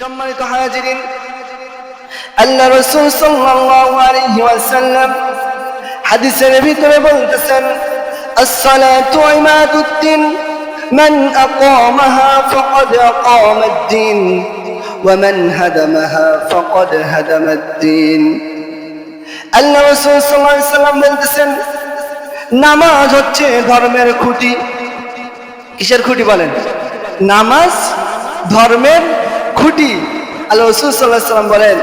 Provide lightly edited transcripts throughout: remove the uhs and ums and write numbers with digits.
সম্মানিত হাজিরিন, আল্লাহ রাসূল সাল্লাল্লাহু আলাইহি ওয়াসাল্লাম হাদিসের ভিতরে বলতেছেন, as-salatu imaduddin man aqamaha faqad aqama ad-din wa man hadamaha faqad hadama ad-din। আল্লাহ রাসূল সাল্লাল্লাহু আলাইহি ওয়াসাল্লাম বলতেছেন, নামাজ হচ্ছে ধর্মের খুঁটি। কিসের খুঁটি বলেন? নামাজ ধর্মের খুঁটি। আল্লাহ রাসূল সাল্লাল্লাহু আলাইহি ওয়াসাল্লাম বলেন,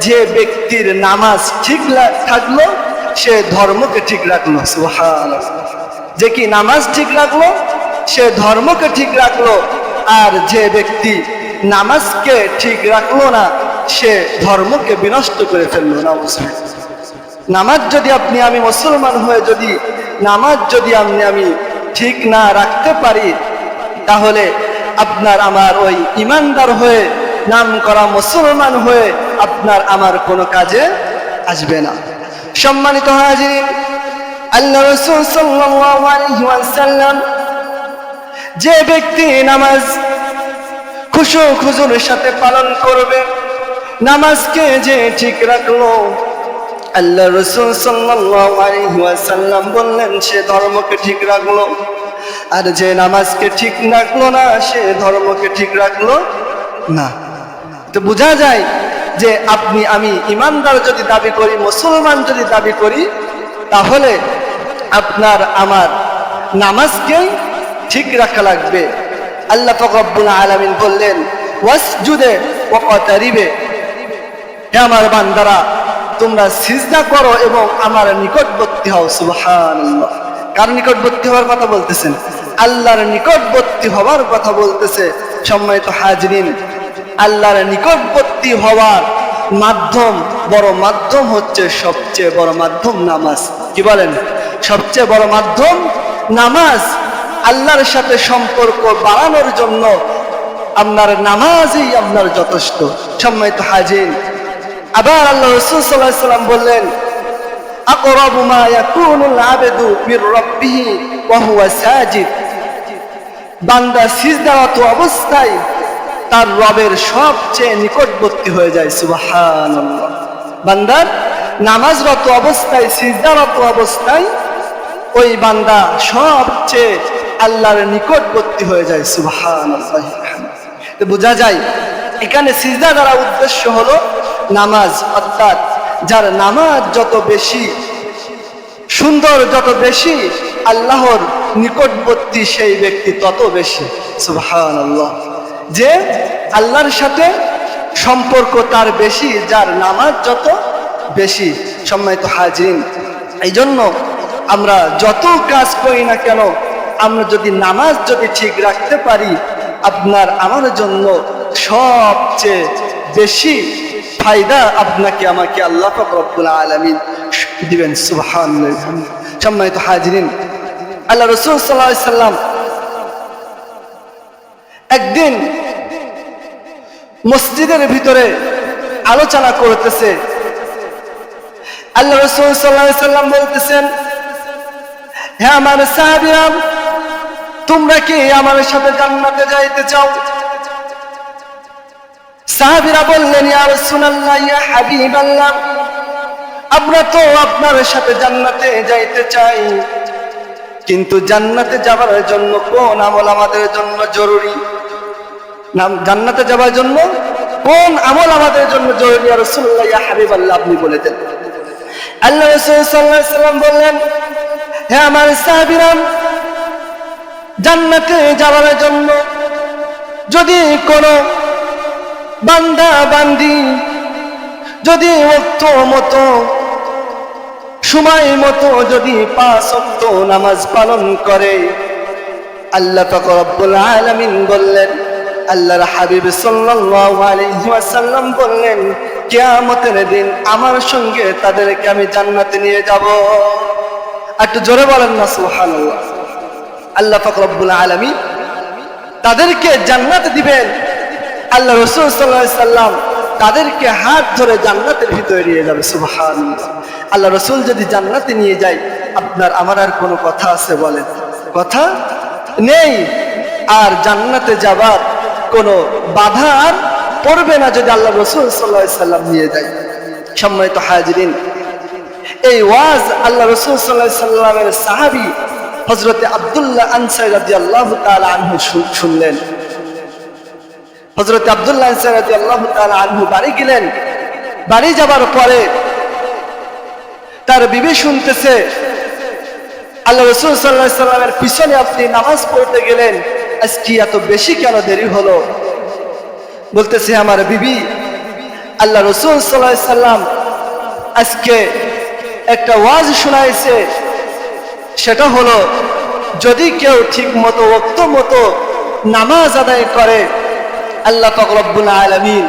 যে ব্যক্তির নামাজ ঠিক থাকলো সে ধর্মকে ঠিক রাখলো। সুবহানাল্লাহ। যে কি নামাজ ঠিক রাখলো সে ধর্মকে ঠিক রাখলো, আর যে ব্যক্তি নামাজকে ঠিক রাখলো না সে ধর্মকে বিনষ্ট করে ফেললো। নামাজ যদি আমি মুসলমান হয়ে যদি নামাজ যদি আমি ঠিক না রাখতে পারি, তাহলে আপনার আমার ওই ইমানদার হয়ে নাম করা মুসলমান হয়ে আপনার আমার কোনো কাজে আসবে না। সম্মানিত হাজিরিন, আল্লাহ রাসূল সাল্লাল্লাহু আলাইহি ওয়াসাল্লাম যে ব্যক্তি নামাজ খুশু খুজুর সাথে পালন করবে, নামাজকে যে ঠিক রাখলো, আল্লাহ রাসূল সাল্লাল্লাহু আলাইহি ওয়াসাল্লাম বললেন সে ধর্মকে ঠিক রাখলো, আর যে নামাজকে ঠিক রাখলো না সে ধর্মকে ঠিক রাখলো না। তো বোঝা যায় যে আমি ইমানদার যদি দাবি করি, মুসলমান যদি দাবি করি, তাহলে আপনার আমার নামাজকে ঠিক রাখা লাগবে। আল্লাহ পাক রব্বুল আলামিন বললেন, ওয়াসজুদে ওয়াকতারিবে, হে আমার বান্দারা তোমরা সিজদা করো এবং আমার নিকটবর্তী হও। সুবহানাল্লাহ। কার নিকটবর্তী হওয়ার কথা বলতেছেন? আল্লাহর নিকটবর্তী হওয়ার কথা বলতেছে। সম্মানিত হাজিরিন, আল্লাহর নিকটবর্তী হওয়ার বড় মাধ্যম হচ্ছে, সবচেয়ে বড় মাধ্যম নামাজ। কি বলেন? সবচেয়ে বড় মাধ্যম নামাজ। আল্লাহর সাথে সম্পর্ক বাড়ানোর জন্য আপনার নামাজই আপনার যথেষ্ট। সম্মানিত হাজিরিন, আবার আল্লাহ রাসূল সাল্লাল্লাহু আলাইহি ওয়াসাল্লাম বললেন, আকরাবু মা ইয়াকুনুল আবদু মির রাব্বিহি ওয়া হুয়া সাজিদ, বান্দা সিজদারত অবস্থায় তার রবের সবচেয়ে নিকটবর্তী হয়ে যায়। সুবহানাল্লাহ। বান্দার নামাজরত অবস্থায়, সিজদারত অবস্থায় ওই বান্দা সবচেয়ে আল্লাহর নিকটবর্তী হয়ে যায়। সুবহানাল্লাহ। তো বোঝা যায় এখানে সিজদা দ্বারা উদ্দেশ্য হলো নামাজ, অর্থাৎ যার নামাজ যত বেশি সুন্দর, যত বেশি আল্লাহর নিকটবর্তী সেই ব্যক্তি তত বেশি। সুবহানাল্লাহ। যে আল্লাহর সাথে সম্পর্ক তার বেশি, যার নামাজ যত বেশি। সম্মানিত হাজিরিন, এই জন্য আমরা যত কাজ করি না কেন, আমরা যদি নামাজ যদি ঠিক রাখতে পারি, আপনার আমার জন্য সবচেয়ে বেশি ফায়দা আপনাকে আমাকে আল্লাহ পাক রব্বুল আলামিন দিবেন। সুবহানাল্লাহ। সম্মানিত হাজিরিন, আল্লাহ রাসূল সাল্লাল্লাহু আলাইহি ওয়াসাল্লাম একদিন মসজিদের ভিতরে আলোচনা করতেছে। আল্লাহ রাসূল সাল্লাল্লাহু আলাইহি ওয়াসাল্লাম বলতেছেন, হে আমার সাহাবীরা, তোমরা কি আমার সাথে জান্নাতে যাইতে চাও? সাহাবীরা বললেন, ইয়া রাসূলুল্লাহ, ইয়া হাবিবাল্লাহ, আমরা তো আপনার সাথে জান্নাতে যাইতে চাই, কিন্তু জান্নাতে যাওয়ার জন্য কোন আমল আমাদের জন্য জরুরি? জান্নাতে যাওয়ার জন্য কোন আমল আমাদের জন্য জরুরি? ইয়া রাসূলুল্লাহ, ইয়া হাবিবাল্লাহ, আপনি বলে দেন। আল্লাহ রাসূল সাল্লাল্লাহু আলাইহি ওয়াসাল্লাম বললেন, হে আমার সাহাবীরা, জান্নাতে যাওয়ার জন্য যদি কোনো বান্দা বান্দি যদি ওয়াক্ত মতো, সময় মতো যদি 5 ওয়াক্ত নামাজ পালন করে, আল্লাহ পাক রব্বুল আলামিন বললেন, আল্লাহর হাবিব সাল্লাল্লাহু আলাইহি ওয়াসাল্লাম বললেন, কিয়ামতের দিন আমার সঙ্গে তাদেরকে আমি জান্নাতে নিয়ে যাব। একটু জোরে বলেন না সুবহানাল্লাহ। আল্লাহ পাক রব্বুল আলামিন তাদেরকে জান্নাতে দিবেন। আল্লাহ রাসূল সাল্লাল্লাহু আলাইহি ওয়াসাল্লাম তাদেরকে হাত ধরে জান্নাতের ভিতরে নিয়ে যাবে। সুবহানাল্লাহ। আল্লাহ রাসূল যদি জান্নাতে নিয়ে যায়, আপনার আমার আর কোনো কথা আছে বলেন? কথা নেই। আর জান্নাতে যাবার কোনো বাধা আর পড়বে না যদি আল্লাহ রাসূল সাল্লাল্লাহু আলাইহি সাল্লাম নিয়ে যায়। সম্মানিত হাজিরিন, এই ওয়াজ আল্লাহ রাসূল সাল্লাল্লাহু আলাইহি সাল্লামের সাহাবী হযরত আব্দুল্লাহ আনসারী রাদিয়াল্লাহু তাআলা আনহু শুনলেন। হযরত আব্দুল্লাহ আনসারী রাদিয়াল্লাহু তাআলা আনহু বাড়ি গেলেন। বাড়ি যাবার পরে তার বিবি শুনতেছে আল্লাহ রাসূল সাল্লাল্লাহু আলাইহি সাল্লামের পিছনে আপনি নামাজ পড়তে গেলেন, আজকে এত বেশি কেন দেরি হলো? বলতেছে, আমার বিবি, আল্লাহ রাসূল সাল্লাল্লাহু আলাইহি সাল্লাম আজকে একটা ওয়াজ শোনাইছে, সেটা হলো যদি কেউ ঠিক মতো ওয়াক্ত মতো নামাজ আদায় করে, আল্লাহ পাক রব্বুল আলামিন,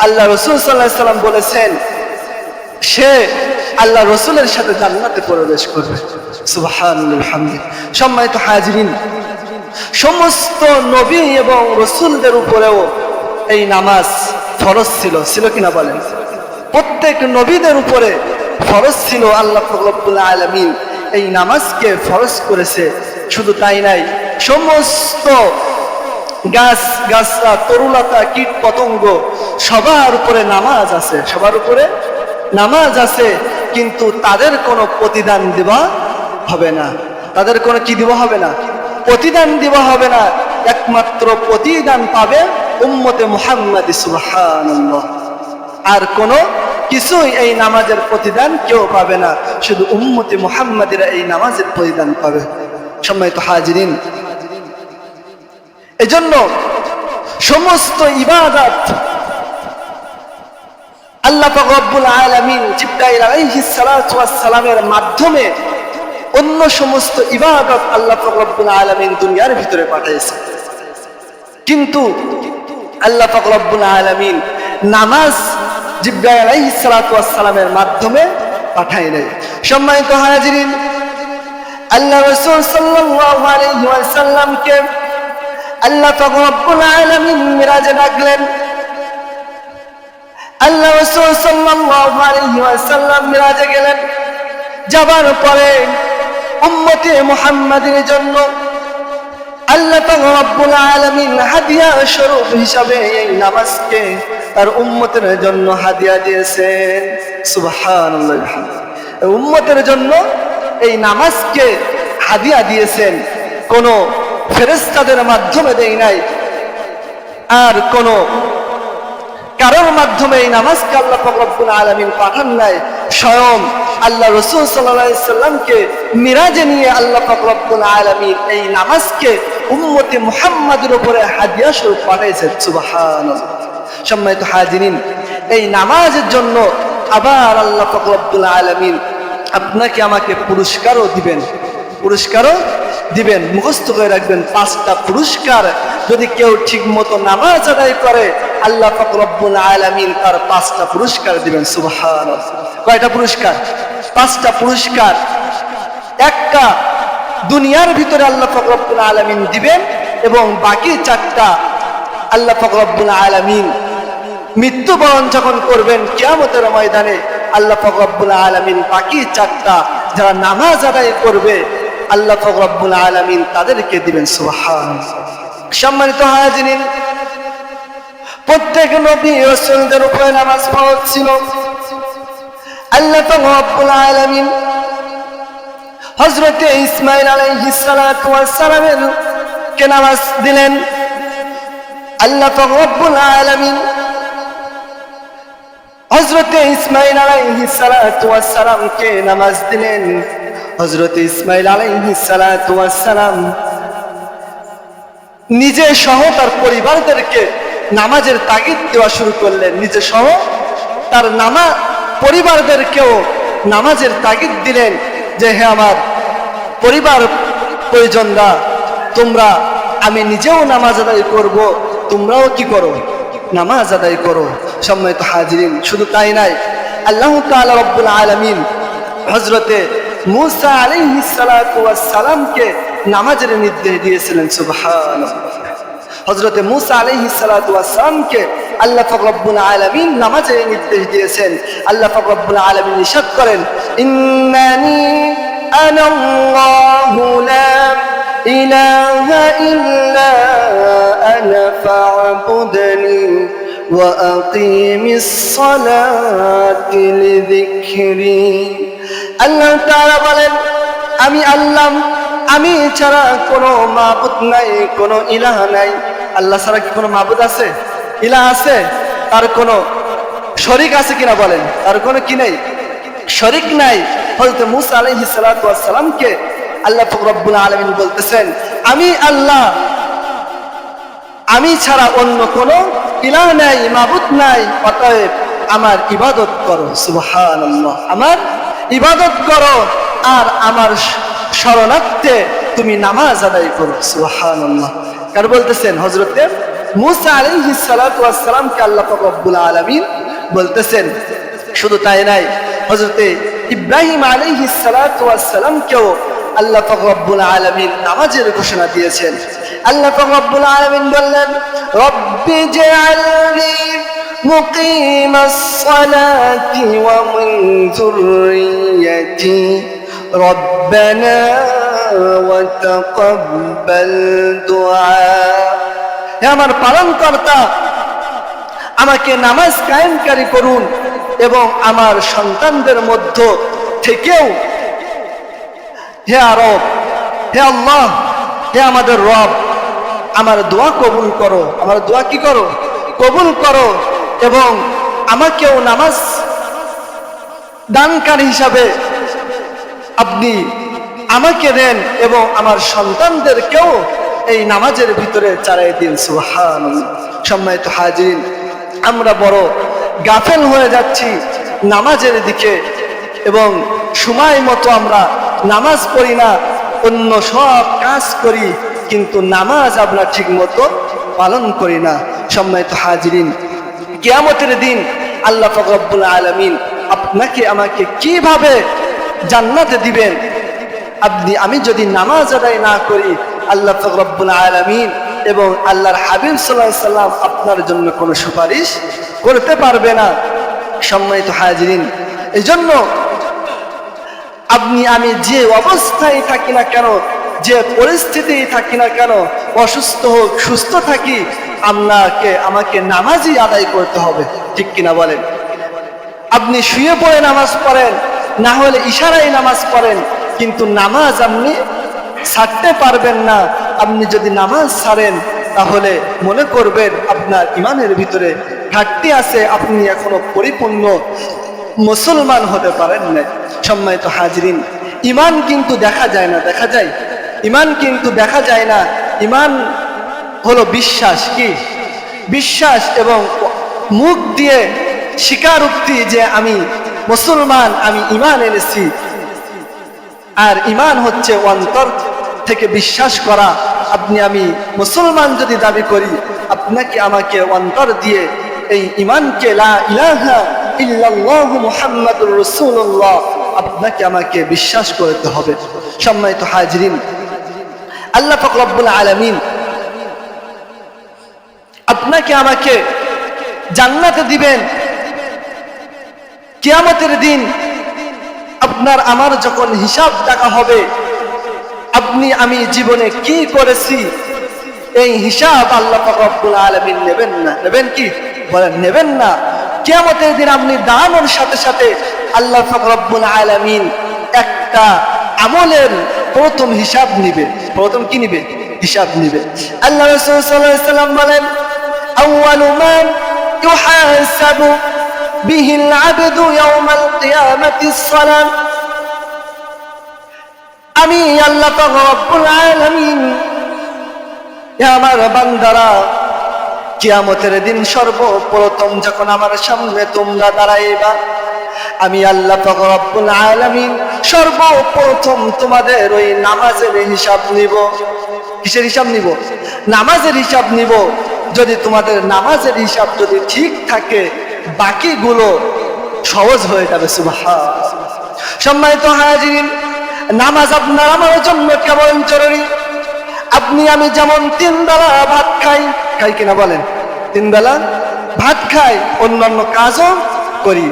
আল্লাহ রাসূল সাল্লাল্লাহু আলাইহি সাল্লাম বলেছেন সে আল্লাহ রাসূলের সাথে জান্নাতে প্রবেশ করবে। সুবহানাল্লাহ হামদিহি। সম্মানিত হাজিরিন, সমস্ত নবী এবং রাসূলদের উপরেও এই নামাজ ফরজ ছিল কিনা বলেন? প্রত্যেক নবীদের উপরে ফরজ ছিল। আল্লাহ পাক রব্বুল আলামিন এই নামাজকে ফরজ করেছে। শুধু তাই নাই, সমস্ত গাছ গাছরা, তরুলতা, কীট পতঙ্গ সবার উপরে নামাজ আছে, সবার উপরে নামাজ আছে, কিন্তু তাদের কোনো প্রতিদান দেওয়া হবে না। তাদের কোনো কি দেওয়া হবে না? প্রতিদান দেওয়া হবে না। একমাত্র প্রতিদান পাবে উম্মতে মুহাম্মাদি। সুবহানাল্লাহ। আর কোনো কিছুই এই নামাজের প্রতিদান কেউ পাবে না, শুধু উম্মতে মুহাম্মাদিরা এই নামাজের প্রতিদান পাবে। সম্মানিত হাজিরিন, এজন্য সমস্ত ইবাদত আল্লাহ পাক রব্বুল আলামিন জিবরাইল আলাইহিস সালাতু ওয়াস সালামের মাধ্যমে অন্য সমস্ত ইবাদত আল্লাহ পাক রব্বুল আলামিন দুনিয়ার ভিতরে পাঠিয়েছে, কিন্তু আল্লাহ পাক রব্বুল আলামিন নামাজ জিবরাইল আলাইহিস সালাতু ওয়াস সালামের মাধ্যমে পাঠায় নাই। সম্মানিত হাজিরিন, আল্লাহ রাসূল সাল্লাল্লাহু আলাইহি ওয়াসাল্লামকে আল্লাহ পাক রব্বুল আলামিন মিরাজে ডাকলেন। আল্লাহ রাসূল সাল্লাল্লাহু আলাইহি ওয়াসাল্লাম মিরাজে গেলেন। যাবার পরে উম্মতে মুহাম্মাদের জন্য আল্লাহ পাক রব্বুল আলামিন হাদিয়া স্বরূপ হিসাবে এই নামাজকে তার উম্মতের জন্য হাদিয়া দিয়েছেন। সুবহানাল্লাহ। উম্মতের জন্য এই নামাজকে হাদিয়া দিয়েছেন, কোন ফেরেশতাদের মাধ্যমে দেই নাই, আর কোন কারোর মাধ্যমে এই নামাজকে আল্লাহ পাক রব্বুল আলামিন পাঠান নাই। স্বয়ং আল্লাহ রাসূল সাল্লাল্লাহু আলাইহি সাল্লামকে মিরাজে নিয়ে আল্লাহ পাক রব্বুল আলামিন এই নামাজকে উম্মতে মুহাম্মাদের উপরে হাদিয়া স্বরূপ পাঠিয়েছেন। সুবহানাল্লাহ। সম্মানিত হাজিরিন, এই নামাজের জন্য আবার আল্লাহ পাক রব্বুল আলামিন আপনাকে আমাকে পুরস্কারও দিবেন, পুরস্কারও দিবেন। মুখস্থ করে রাখবেন, 5টা পুরস্কার যদি কেউ ঠিক মতো নামাজ আদায় করে, আল্লাহ পাক রব্বুল আলামিন তার 5টা পুরস্কার দিবেন। সুবহানাল্লাহ। কয়টা পুরস্কার? 5টা পুরস্কার। একটা দুনিয়ার ভিতরে আল্লাহ পাক রব্বুল আলামিন দিবেন, এবং বাকি 4টা আল্লাহ পাক রব্বুল আলামিন মৃত্যুবরণ যখন করবেন কিয়ামতের ময়দানে, আল্লাহ পাক রব্বুল আলামিন বাকি 4টা যারা নামাজ আদায় করবে আল্লাহ পাক রব্বুল আলামিন তাদেরকে দিবেন। সুবহানাল্লাহ। সম্মানিত হাজিরিন, প্রত্যেক নবী রাসূলদের উপরে নামাজ ফরজ ছিল। আল্লাহ পাক রব্বুল আলামিন হযরত ইসমাঈল আলাইহিস সালাতু ওয়াস সালামের কে নামাজ দিলেন। আল্লাহ পাক রব্বুল আলামিন হযরত ইসমাঈল আলাইহিস সালাতু ওয়াস সালামকে নামাজ দিলেন। হযরত ইসমাঈল আলাইহিস সালাতু ওয়াস সালাম নিজে সহ তার পরিবারদেরকে নামাজের তাগিদ দেওয়া শুরু করলেন। নিজে সহ তার পরিবারদেরকেও নামাজের তাগিদ দিলেন যে, হে আমার পরিবার পরিজনরা, তোমরা, আমি নিজেও নামাজ আদায় করব, তোমরাও কি করো? নামাজ আদায় করো। সম্মানিত হাজিরিন, শুধু তাই নাই, আল্লাহ তাআলা রব্বুল আলামিন হযরতে মূসা আলাইহিস সালাতু ওয়াস সালামকে নামাজের নির্দেশ দিয়েছিলেন। সুবহানাল্লাহ। হযরতে মূসা আলাইহিস সালাতু ওয়াস সালামকে আল্লাহ পাক রব্বুল আলামিন নামাজের নির্দেশ দিয়েছেন। আল্লাহ পাক রব্বুল আলামিন ইরশাদ করেন, ইন্নানি আনাল্লাহু লা ইলাহা ইল্লা আনা ফা'বুদনি وأقيم الصلاة لذكري আল্লাহ তাআলা বলেন আমি আল্লাহ, আমি ছাড়া কোনো মাবুদ নাই, কোনো ইলাহ নাই। আল্লাহ ছাড়া কি কোনো মাবুদ আছে, ইলাহ আছে? তার কোনো শরীক আছে কিনা বলেন? তার কোনো কি নেই, শরীক নাই। হযরত মূসা আলাইহিস সালাতু ওয়াস সালামকে আল্লাহ পাক রব্বুল আলামিন বলতেছেন আমি আল্লাহ, আমি ছাড়া অন্য কোনো ইলাহ নাই, মাবুদ নাই, অতএব আমার ইবাদত করো। সুবহানাল্লাহ, আমার ইবাদত করো আর আমার শরণার্থে তুমি নামাজ আদায় করো। সুবহানাল্লাহ। কার বলতেছেন? হযরতে মূসা আলাইহিস সালাতু ওয়াস সালামকে আল্লাহ পাক রব্বুল আলামিন বলতেছেন। শুধু তাই নাই, হযরতে ইব্রাহিম আলাইহিস সালাতু ওয়াস সালামকেও আল্লাহ পাক রব্বুল আলামিন নামাজের ঘোষণা দিয়েছেন। আল্লাহ পাক রব্বুল আলামিন বললেন রব্বি জাআলনি মুকিমাস সালাতি ওয়া মিন যুররিয়্যাতি রব্বানা ওয়া তাকাব্বাল দুআ। হে আমার পালনকর্তা, আমাকে নামাজ কায়েমকারী করুন এবং আমার সন্তানদের মধ্য থেকেও হে রব, হে আল্লাহ, হে আমাদের রব, আমার দোয়া কবুল করো। আমার দোয়া কি করো? কবুল করো এবং আমাকেও নামাজ দানকারী হিসাবে আপনি আমাকে দেন এবং আমার সন্তানদেরকেও এই নামাজের ভিতরে চালাই দিন। সুবহানাল্লাহ। সম্মানিত হাজিরিন, আমরা বড় গাফেল হয়ে যাচ্ছি নামাজের দিকে এবং সময় মতো আমরা নামাজ পড়ি না, অন্য সব কাজ করি, কিন্তু নামাজ আমরা ঠিক মতো পালন করি না। সম্মানিত হাজিরিন, কিয়ামতের দিন আল্লাহ পাক রব্বুল আলামিন আপনাকে আমাকে কিভাবে জান্নাতে দিবেন? আমি যদি নামাজ আদায় না করি, আল্লাহ পাক রব্বুল আলামিন এবং আল্লাহর হাবিব সাল্লাল্লাহু আলাইহি সাল্লাম আপনার জন্য কোনো সুপারিশ করতে পারবে না। সম্মানিত হাজিরিন, এজন্য আমি যে অবস্থায় থাকি না কেন, যে পরিস্থিতি থাকি না কেন, অসুস্থ হোক সুস্থ থাকি, আমাকে নামাজই আদায় করতে হবে। ঠিক কিনা বলেন? আপনি শুয়ে পড়ে নামাজ পড়েন, না হলে ইশারায় নামাজ পড়েন, কিন্তু নামাজ আপনি ছাড়তে পারবেন না। আপনি যদি নামাজ ছাড়েন তাহলে মনে করবেন আপনার ইমানের ভিতরে ঘাটতি আছে, আপনি এখনো পরিপূর্ণ মুসলমান হতে পারেন না। সম্মানিত হাজিরিন, ইমান কিন্তু দেখা যায় না, দেখা যায়? ইমান কিন্তু দেখা যায় না। ইমান হলো বিশ্বাস। কি? বিশ্বাস এবং মুখ দিয়ে স্বীকারোক্তি যে আমি মুসলমান, আমি ইমান এনেছি। আর ইমান হচ্ছে অন্তর থেকে বিশ্বাস করা। আমি মুসলমান যদি দাবি করি, আপনাকে আমাকে অন্তর দিয়ে এই ইমানকে লা ইলাহা ইল্লাল্লাহু মুহাম্মাদুর রাসূলুল্লাহ আপনাকে আমাকে বিশ্বাস করতে হবে। সম্মানিত হাজিরিন, আল্লাহ পাক রব্বুল আলামিন আপনাকে আমাকে জান্নাতে দিবেন। কিয়ামতের দিন আপনার আমার যখন হিসাব টাকা হবে, আমি জীবনে কি করেছি এই হিসাব আল্লাহ পাক রব্বুল আলামিন নেবেন না। নেবেন কি? বলেন নেবেন না। কিয়ামতের দিন আপনি দানের সাথে সাথে আল্লাহ পাক রব্বুল আলামিন একটা আমলের প্রথম হিসাব নিবে। প্রথম কি নিবে? হিসাব নিবে। আল্লাহ রাসূল সাল্লাল্লাহু আলাইহি ওয়াসাল্লাম বলেন আউয়ালু মা ইউহাসাবু বিহিল আবদু ইয়াওমাল কিয়ামাতিস সালাম। আমি আল্লাহ পাক রব্বুল আলামিন, হে আমার বান্দারা, কিয়ামতের দিন সর্বপ্রথম যখন আমার সামনে তোমরা দাঁড়াইবা, আমি আল্লাহ পাক রব্বুল আলামিন সর্বপ্রথম তোমাদের ওই নামাজের হিসাব নিব। কিসের হিসাব নিব? নামাজের হিসাব নিব। যদি তোমাদের নামাজের হিসাব যদি ঠিক থাকে, বাকিগুলো সহজ হয়ে যাবে। সুবহানাল্লাহ। সম্মানিত হাজিরিন, নামাজ আপনার আমার জন্য কেমন জরুরি। আমি যেমন 3 বেলা ভাত খাই কিনা বলেন? 3 বেলা ভাত খাই, অন্যান্য কাজও করি।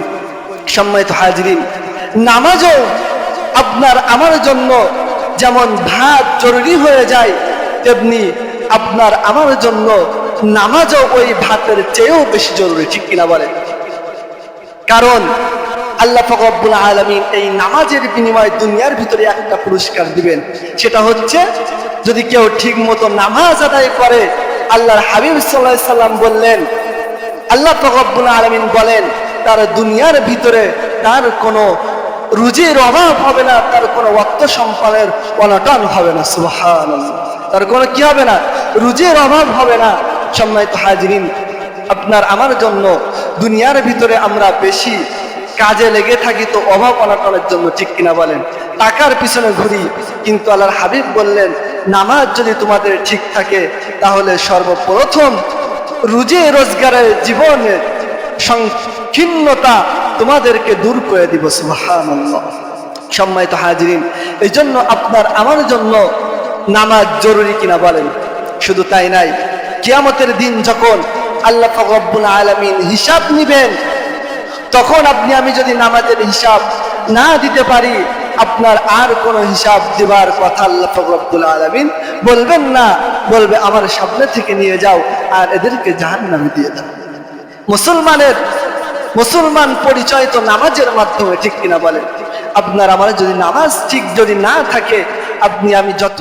সম্মানিত হাজিরিন, নামাজও আপনার আমার জন্য যেমন ভাত জরুরি হয়ে যায়, তেমনি আপনার আমার জন্য নামাজও ওই ভাতের চেয়েও বেশি জরুরি, ঠিক কিনা বলেন? কারণ আল্লাহ পাক রব্বুল আলামিন এই নামাজের বিনিময়ে দুনিয়ার ভিতরে একটা পুরস্কার দিবেন, সেটা হচ্ছে যদি কেউ ঠিক মতো নামাজ আদায় করে। আল্লাহর হাবিব সাল্লাল্লাহু আলাইহি সাল্লাম বললেন, আল্লাহ পাক রব্বুল আলামিন বলেন তার দুনিয়ার ভিতরে তার কোনো রুজির অভাব হবে না, তার কোনো অর্থ সম্পদের অনটন হবে না। সুবহানাল্লাহ, তার কোনো কি হবে না? রুজির অভাব হবে না। সম্মানিত হাজিরিন, আপনার আমার জন্য দুনিয়ার ভিতরে আমরা বেশি কাজে লেগে থাকি তো অভাব অনটনের জন্য, ঠিক কিনা বলেন? টাকার পিছনে ঘুরি, কিন্তু আল্লাহর হাবিব বললেন নামাজ যদি তোমাদের ঠিক থাকে তাহলে সর্বপ্রথম রুজি রোজগারের জীবনে সংকীর্ণতা তোমাদেরকে দূর করে দিব। সুবহানাল্লাহ। সম্মানিত হাজিরিন, এই জন্য আপনার আমার জন্য নামাজ জরুরি কিনা বলেন? শুধু তাই নাই, কিয়ামতের দিন যখন আল্লাহ পাক রব্বুল আলামিন হিসাব নিবেন, তখন আপনি আমি যদি নামাজের হিসাব না দিতে পারি, আপনার আর কোনো হিসাব দেবার কথা আল্লাহ পাক রব্বুল আলামিন বলবেন না, বলবে আমার সামনে থেকে নিয়ে যাও আর এদেরকে জাহান্নামে দিয়ে দাও। মুসলমান পরিচয় তো নামাজের মাধ্যমে, ঠিক কিনা বলেন? আপনার আমার যদি নামাজ ঠিক যদি না থাকে, আপনি আমি যত